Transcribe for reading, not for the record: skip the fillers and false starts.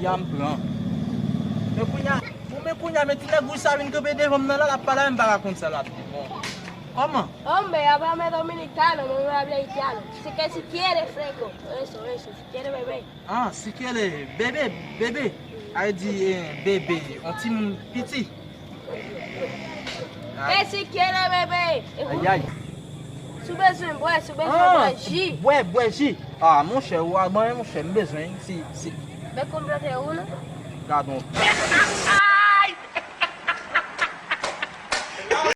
ya m'prend. Mais kounya mais tu n'as ça une copie devant moi là la parole me pas raconter ça là. Comment? Hombre, háblame dominicano, no me hable haitiano. Si que si quiere, fresco. Eso, si quiere bebé. Ah, si quiere bébé. A dit bébé, un petit petit. Que si quiere bebé. Aïe. Sube besoin, J. Ouais, J. Ah, mon cher, mon cher, besoin. Si. Ve, cómprate uno. Pardon.